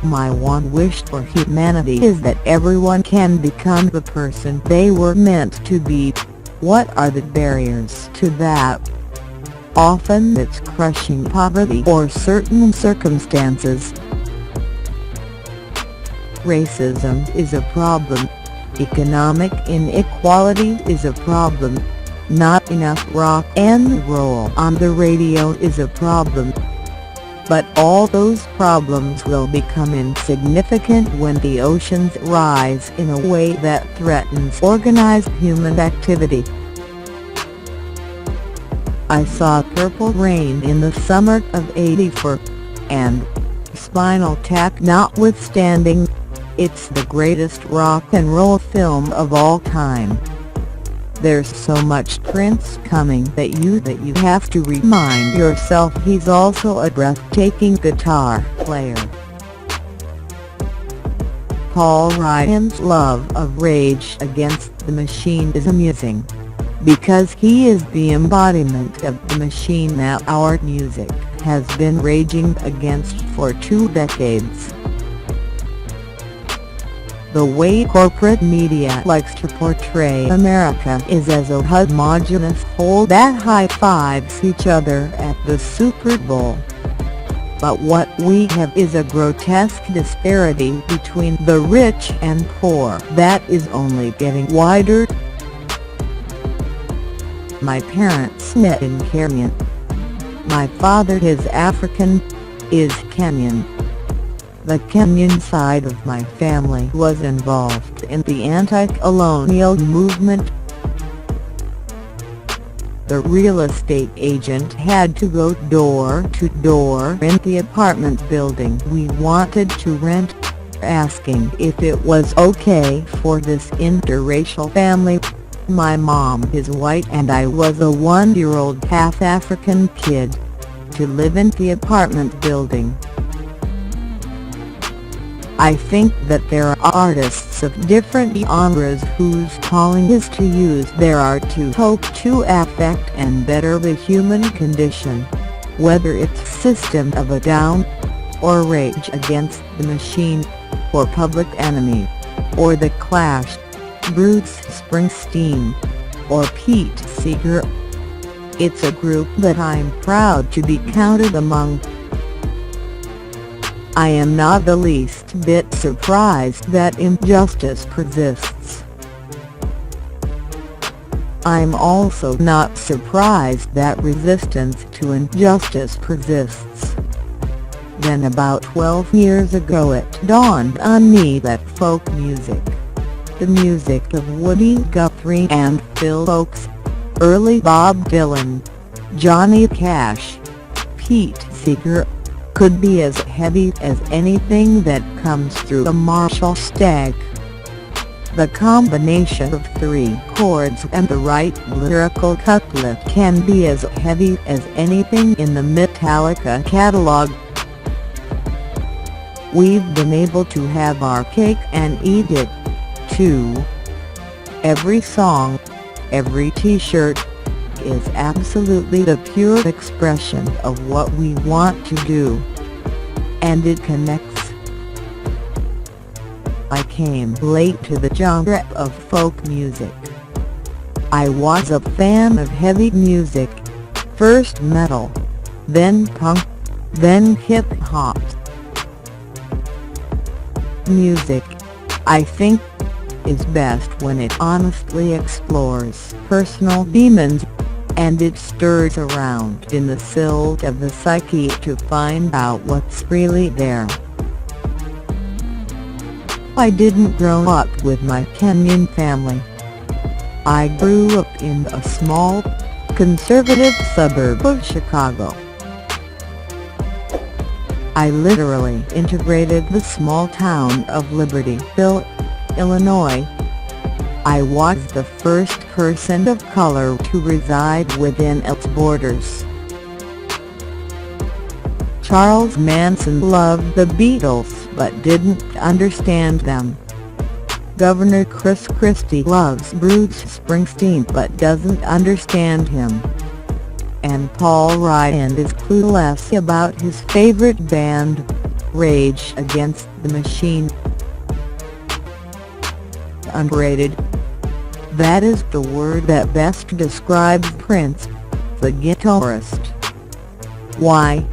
My one wish for humanity is that everyone can become the person they were meant to be. What are the barriers to that? Often it's crushing poverty or certain circumstances. Racism is a problem. Economic inequality is a problem. Not enough rock and roll on the radio is a problem. But all those problems will become insignificant when the oceans rise in a way that threatens organized human activity. I saw Purple Rain in the summer of '84, and, Spinal Tap notwithstanding, it's the greatest rock and roll film of all time. There's so much Prince coming that you have to remind yourself he's also a breathtaking guitar player. Paul Ryan's love of Rage Against the Machine is amusing, because he is the embodiment of the machine that our music has been raging against for 2 decades. The way corporate media likes to portray America is as a homogeneous whole that high-fives each other at the Super Bowl. But what we have is a grotesque disparity between the rich and poor that is only getting wider. My parents met in Kenya. My father is African, is Kenyan. The Kenyan side of my family was involved in the anti-colonial movement. The real estate agent had to go door to door in the apartment building we wanted to rent, asking if it was okay for this interracial family. My mom is white and I was a 1-year-old half-African kid, to live in the apartment building. I think that there are artists of different genres whose calling is to use their art to hope to affect and better the human condition, whether it's System of a Down, or Rage Against the Machine, or Public Enemy, or The Clash, Bruce Springsteen, or Pete Seeger. It's a group that I'm proud to be counted among. I am not the least bit surprised that injustice persists. I'm also not surprised that resistance to injustice persists. Then about 12 years ago it dawned on me that folk music, the music of Woody Guthrie and Phil Ochs, early Bob Dylan, Johnny Cash, Pete Seeger, could be as heavy as anything that comes through a Marshall stag. The combination of 3 chords and the right lyrical couplet can be as heavy as anything in the Metallica catalog. We've been able to have our cake and eat it, too. Every song, every t-shirt, is absolutely the pure expression of what we want to do. And it connects. I came late to the genre of folk music. I was a fan of heavy music, first metal, then punk, then hip-hop. Music, I think, is best when it honestly explores personal demons, and it stirs around in the silt of the psyche to find out what's really there. I didn't grow up with my Kenyan family. I grew up in a small, conservative suburb of Chicago. I literally integrated the small town of Libertyville, Illinois. I was the first person of color to reside within its borders. Charles Manson loved the Beatles but didn't understand them. Governor Chris Christie loves Bruce Springsteen but doesn't understand him. And Paul Ryan is clueless about his favorite band, Rage Against the Machine. Underrated. That is the word that best describes Prince, the guitarist. Why?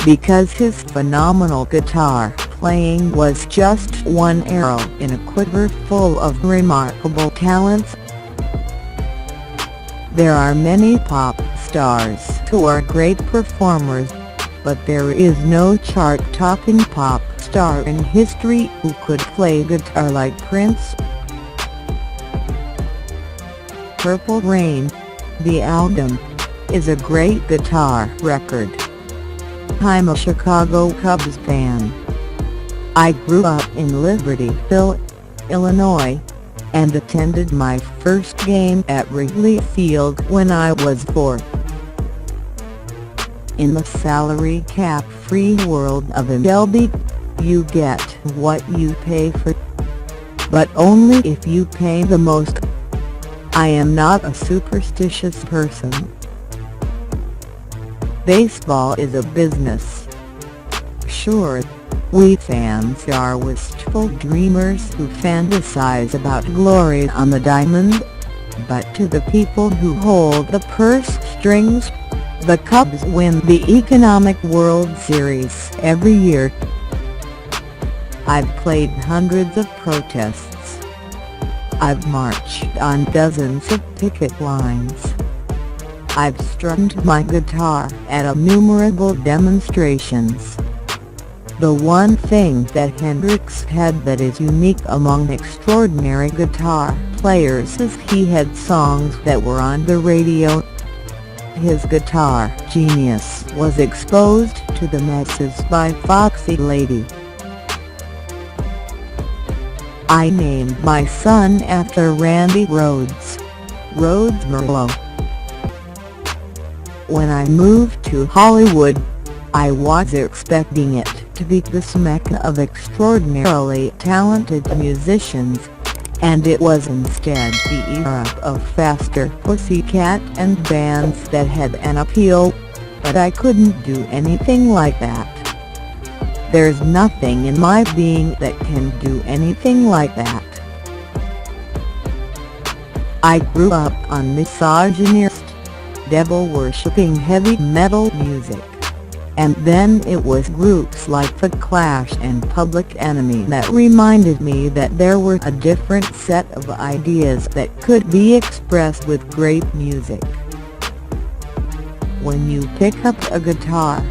Because his phenomenal guitar playing was just one arrow in a quiver full of remarkable talents. There are many pop stars who are great performers, but there is no chart-topping pop star in history who could play guitar like Prince. Purple Rain, the album, is a great guitar record. I'm a Chicago Cubs fan. I grew up in Libertyville, Illinois, and attended my first game at Wrigley Field when I was 4. In the salary cap-free world of MLB, you get what you pay for, but only if you pay the most. I am not a superstitious person. Baseball is a business. Sure, we fans are wistful dreamers who fantasize about glory on the diamond, but to the people who hold the purse strings, the Cubs win the economic World Series every year. I've played hundreds of protests. I've marched on dozens of picket lines. I've strummed my guitar at innumerable demonstrations. The one thing that Hendrix had that is unique among extraordinary guitar players is he had songs that were on the radio. His guitar genius was exposed to the masses by Foxy Lady. I named my son after Randy Rhoads, Rhoads Morello. When I moved to Hollywood, I was expecting it to be this mecca of extraordinarily talented musicians, and it was instead the era of faster Pussycat and bands that had an appeal, but I couldn't do anything like that. There's nothing in my being that can do anything like that. I grew up on misogynist, devil-worshipping heavy metal music, and then it was groups like The Clash and Public Enemy that reminded me that there were a different set of ideas that could be expressed with great music. When you pick up a guitar,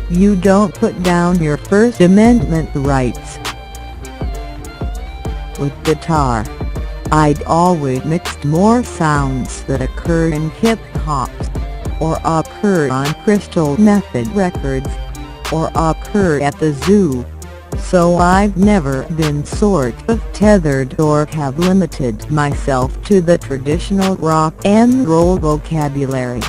you don't put down your First Amendment rights. With guitar, I'd always mixed more sounds that occur in hip-hop, or occur on Crystal Method records, or occur at the zoo, so I've never been sort of tethered or have limited myself to the traditional rock and roll vocabulary.